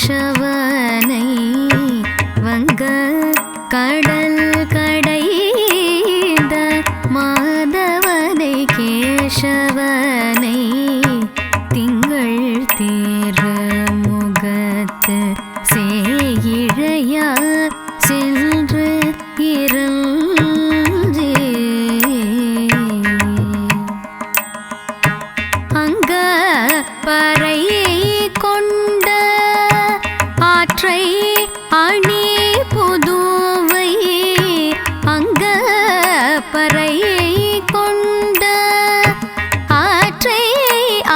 கேசவனை வங்க கடல் கடைந்த மாதவனை கேசவனை திங்கள் திருமுகத்து சேயிழையா சென்று இறந்தே அங்க பறையை கொண்ட ஆற்றை அணி புதுவை அங்க பறையை கொண்ட ஆற்றை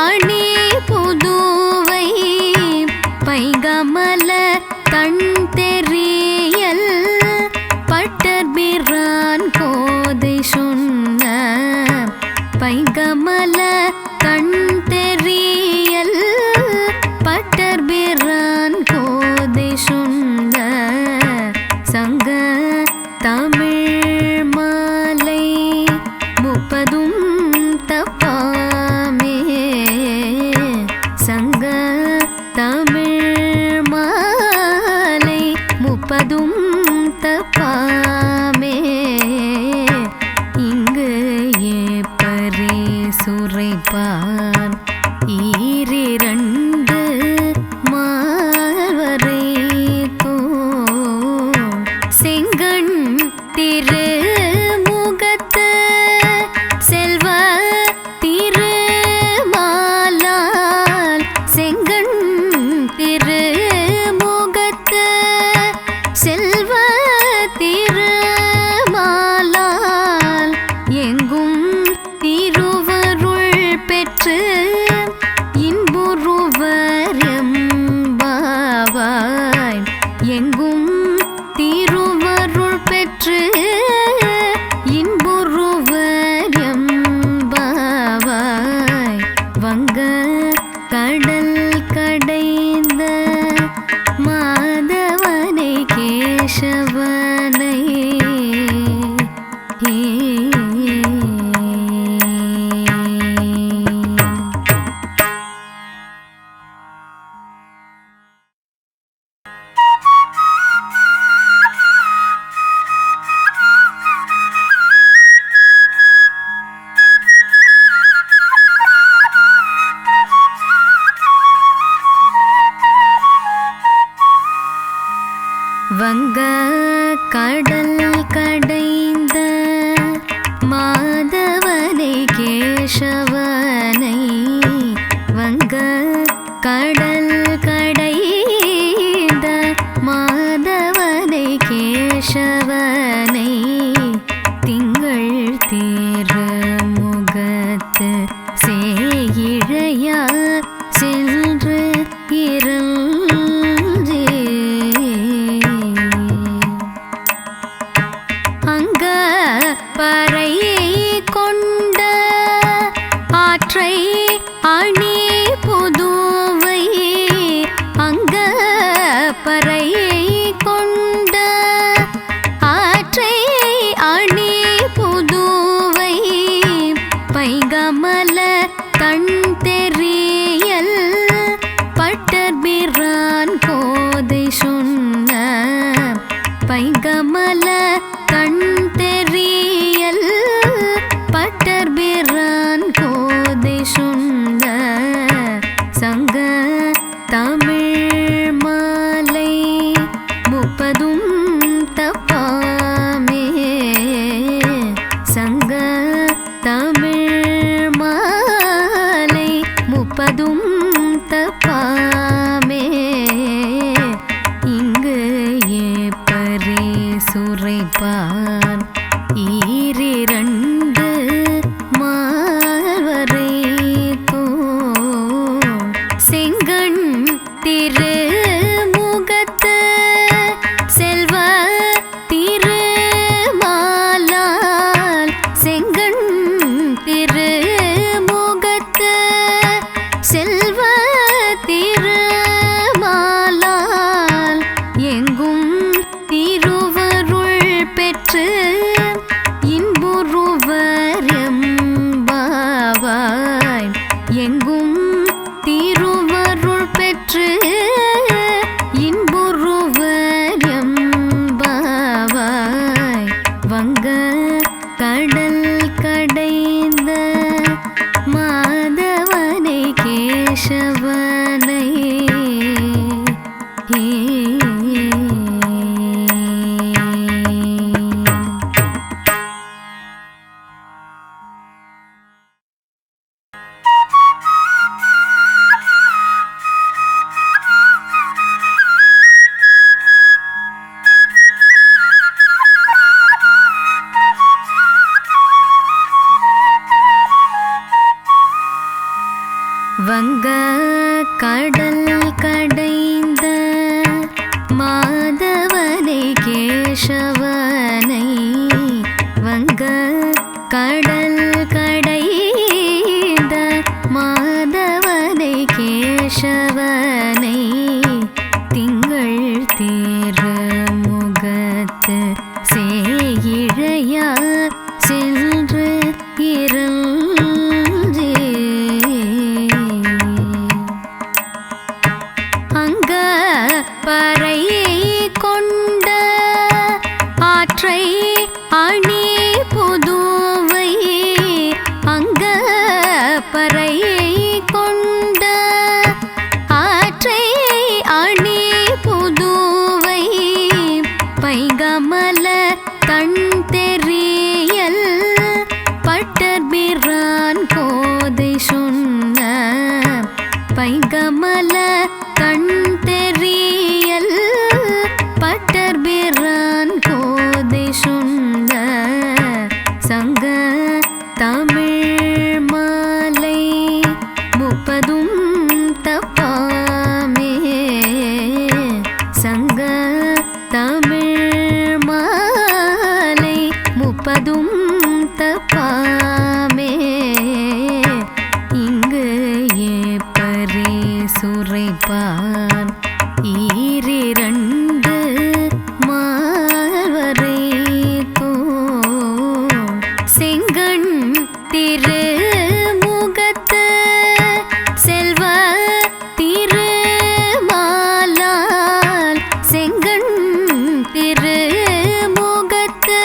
அணி புதுவை பைங்கமல தன் தெரியல் பட்டர்பிரான் கோதை சொன்ன பைங்கமல கண் தெரியல் பட்டர்பிரான் கோதை சொன்ன சங்க தமிழ் மாலை 30 தப்பாமே சங்க தமிழ் மாலை 30 தப்பாமே இங்கு ஏப்பரே சுரைப்பான் ஈரிரண்டு மால்வரை தோள் செங்கண் திருமுகத்து செல்வ திருமாலால் செங்கண் திருமுகத்து செல்வ திருமாலால் எங்கும் திருவருள் பெற்று இன்புறுவர் எம்பாவாய் எங்கும் திருவருள் பெற்று இன்புறுவர் எம்பாவாய் வங்க கடல் கடைந்த மாதவனை கேசவனை வங்க கடல் கடைந்த மாதவனை கேசவனை வங்க கடல் கடைந்த மாதவனை கேசவனை திங்கள் திருமுகத்து சேயிழையா சென்று இறந்தே அங்க பறையை கொண்ட ஆற்றை அணி புதுவை அங்க பறையை கொண்ட ஆற்றை அணி புதுவை பைங்கமல தன் தெரியல் பட்டர்பிரான் கோதை சொன்ன பைங்கமல கண் தெரியல் பட்டர்பிரான் கோதை சொன்ன சங்க தமிழ் மாலை 30 தப்பாமே சங்க தமிழ் மாலை 30 தப்பாமே இங்கு ஏப்பரே சுரைப்பான் ஈரிரண்டு மால்வரை தோள் செங்கண் திருமுகத்து செல்வ திருமாலால் செங்கண் திருமுகத்து செல்வ திருமாலால் எங்கும் திருவருள் பெற்று இன்புறுவர் எம்பாவாய் எங்கும் திருவருள் பெற்று அங்க பறையை கொண்ட ஆற்றை அணி புதுவை அங்க பறையை கொண்ட ஆற்றை அணி புதுவை பைங்கமல தன் தெரியல் பட்டர்பிரான் கோதை சொன்ன பைங்கமல கண் தெரியல் பட்டர்பிரான் கோதை சொன்ன சங்க தமிழ் மாலை 30 தப்பாமே சங்க தமிழ் மாலை 30 தப்பாமே இங்கு ஏப்பரே சுரைப்பான் ஈரிரண்டு மால்வரை தோள் செங்கண் திருமுகத்து செல்வ திருமாலால் செங்கண் திருமுகத்து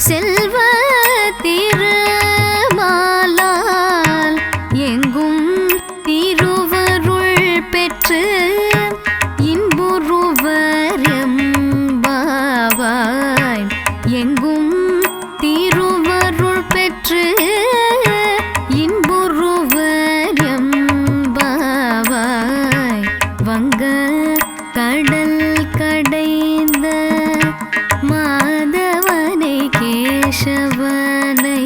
செல்வ திருமாலால் எங்கும் திருவருள் பெற்று இன்புறுவர் எம்பாவாய் எங்கும் திருவருள் பெற்று இன்புறுவர் எம்பாவாய் வங்க கடல் கடைந்த மாதவனை கேசவனை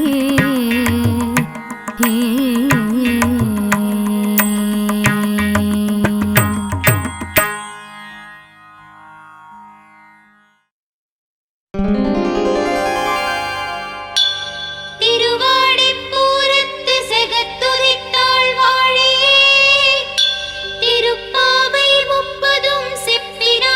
திருவாடிப்பூரத்து செகத்துதித்தாள் வாழியே திருப்பாவை 30 செப்பினாள்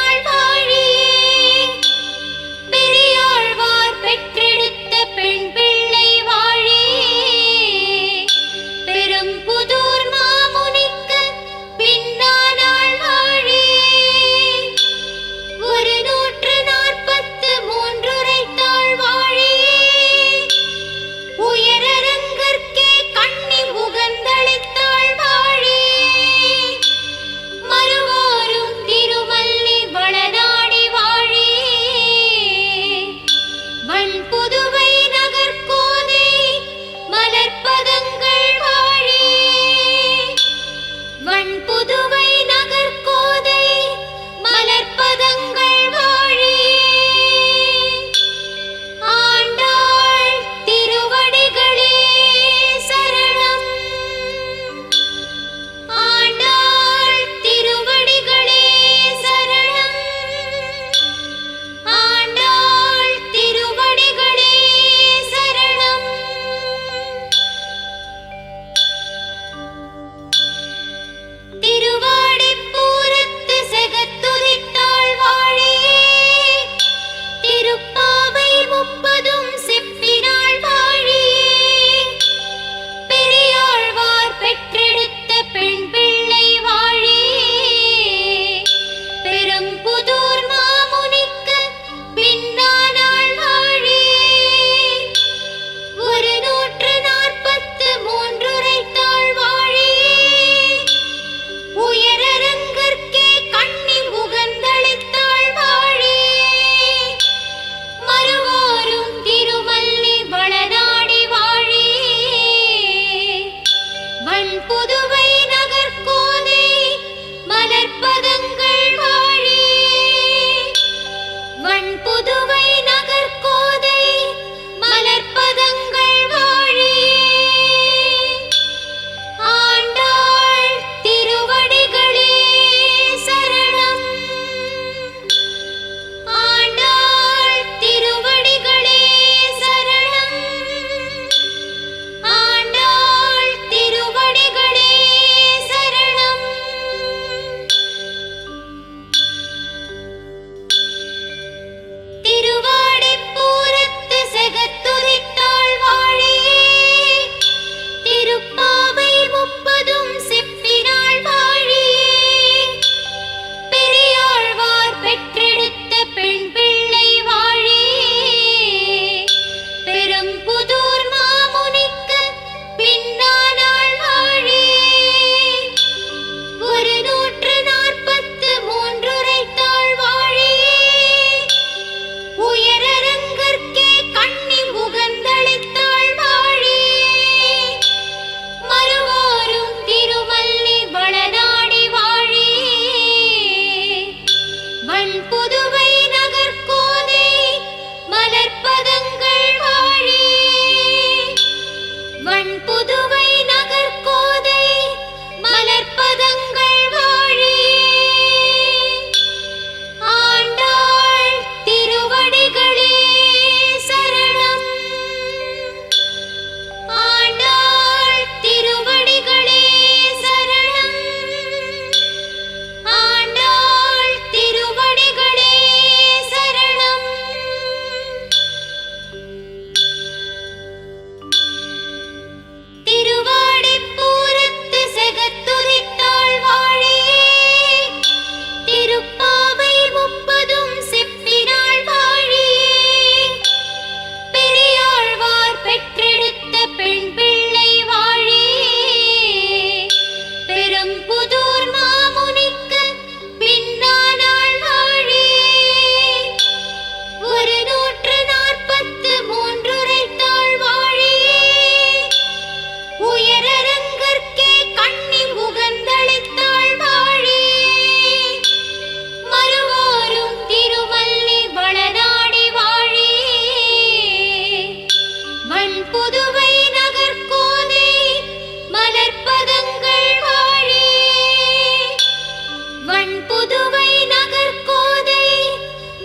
புதுவை நகர்கோதை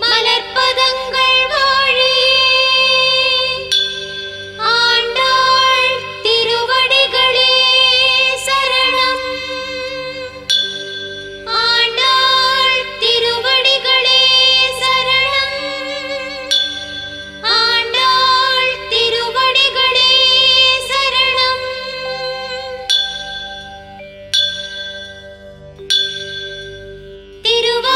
மலர்ப்பதங்கள் வாழியே ஆண்டாள் திருவடிகளே சரணம் ஆண்டாள் திருவடிகளே சரணம் ஆண்டாள் திருவடிகளே சரணம் திருவ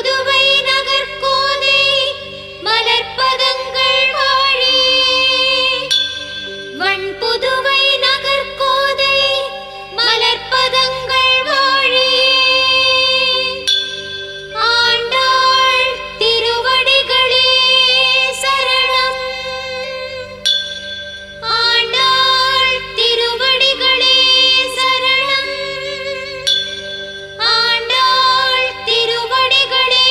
புதுவை நகர்கோதை மலர்ப்பதங்கள் வாழி புதுவை நகர்கோதை மலர்ப்பதங்கள் வாழி ஆண்டாள் திருவடிகளே சரணம் ஆண்டாள் திருவடிகளே சரணம் ஆண்டாள் திருவடிகளே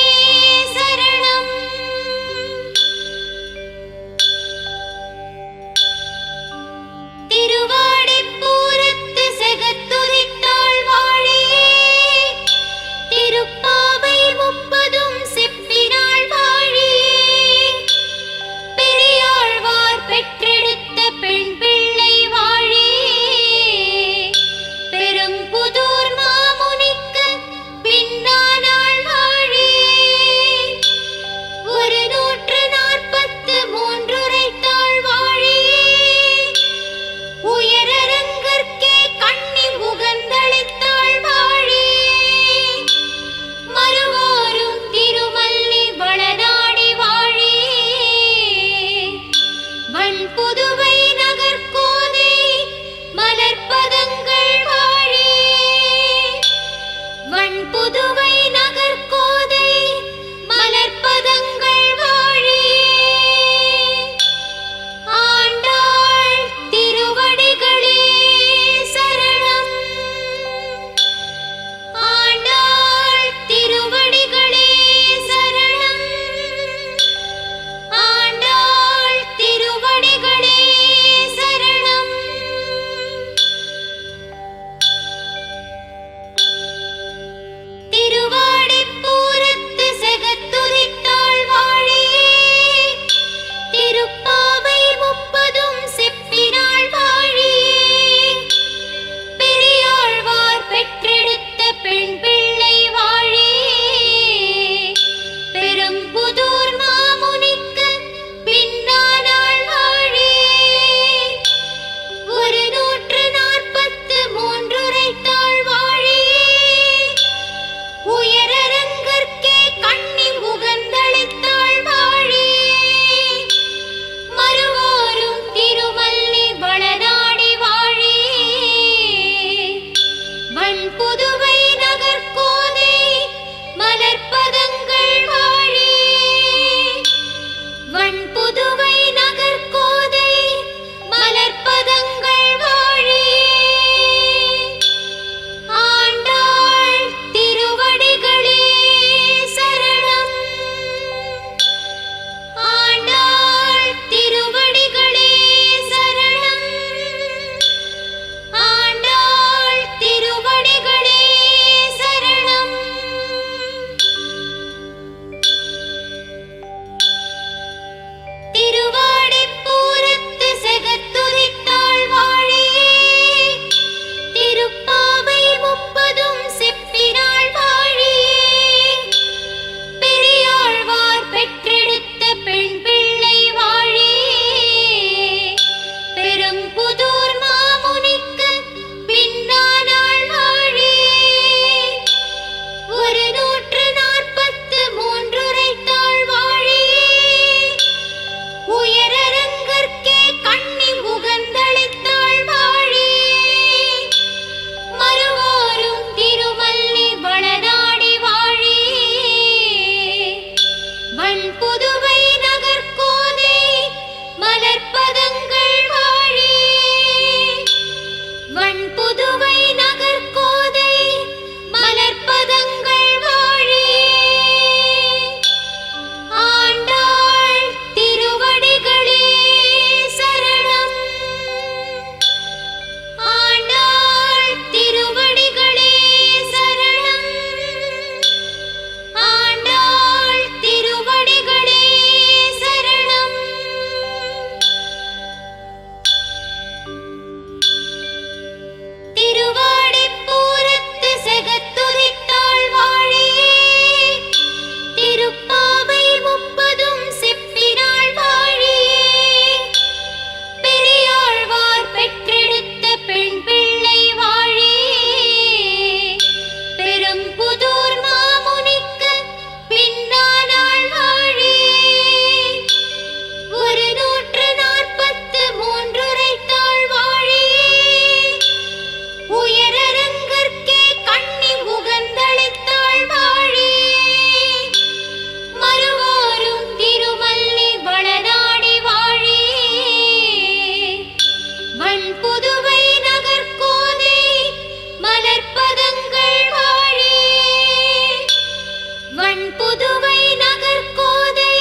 புதுவை நகர்கோதை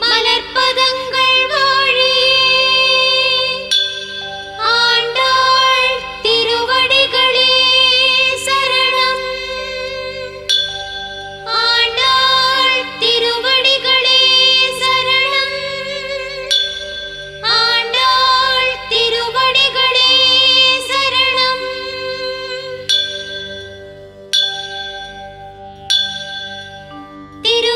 மலர்ப்பதங்கள் வாழியே ஆண்டாள் திருவடிகளே சரணம் ஆண்டாள் திருவடிகளே சரணம் ஆண்டாள் திருவடிகளே சரணம் திரு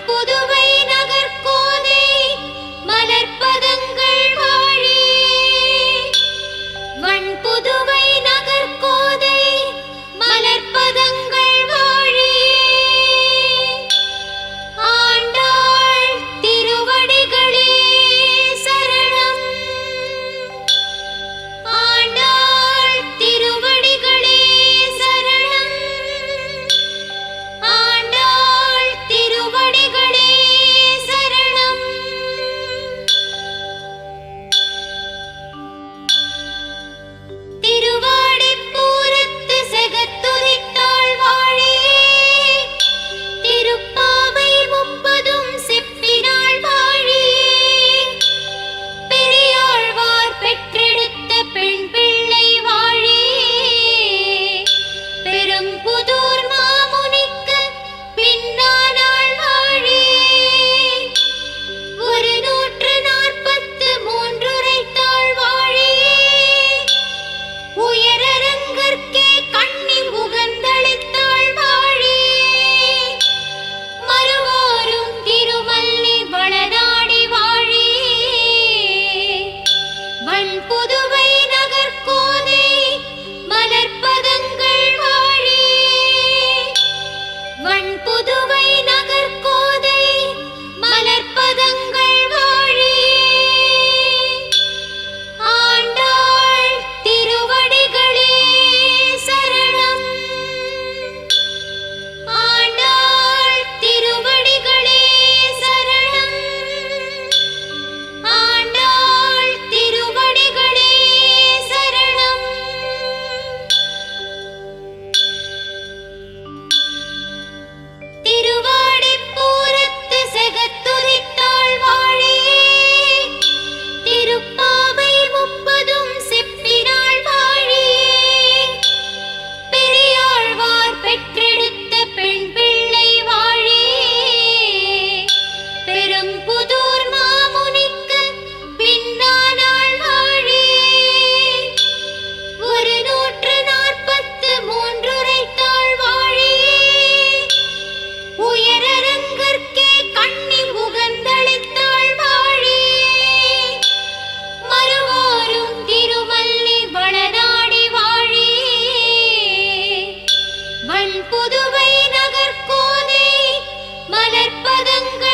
புதுவை நகர்கோதை மலர்பதங்கள் வாழி வண் புதுவை நகர்கோதை மலர்பதங்கள் வாழி ஆண்டாள் திருவடிகளே சரணம் ஆண்டாள் திருவடிகளே சரணம் ஆண்டாள் திருவடிகளே சரணம் திருவாடிப்பூரத்து செகத்துதித்தாள் வாழி திருப்பாவை முப்பதும் செப்பினாள் வாழி பெரியாழ்வார் பெற்றெடுத்த பெண் பிள்ளை வாழி பெரும்புதூர் மாமுனிக்கு பின்னானாள் வாழி 143 உரைத்தாள் வாழி உயரரங்கற்கே கண்ணி உகந்தளித்தாள் வாழி மறுவோரும் திருமல்லி வளநாடி வாழி வண் புதுவை நகர்கோதை மலர்பதங்கள் வாழி வண் புதுவை நகர்கோதை மலர்பதங்கள் வாழி ஆண்டாள் திருவடிகளே சரணம் ஆண்டாள் திருவடிகளே சரணம் ஆண்டாள் திருவடிகளே சரணம் திருவாடிப்பூரத்து செகத்துதித்தாள் வாழி திருப்பாவை முப்பதும் செப்பினாள் வாழி பெரியாழ்வார் பெற்றெடுத்த பெண் பிள்ளை வாழி பெரும்புதூர் மாமுனிக்கு பின்னானாள் வாழி 143 உரைத்தாள் வாழி உயரரங்கற்கே கண்ணி உகந்தளித்தாள் வாழி மறுவோரும் திருமல்லி வளநாடி வாழி வண் புதுவை நகர்கோதை மலர்பதங்கள்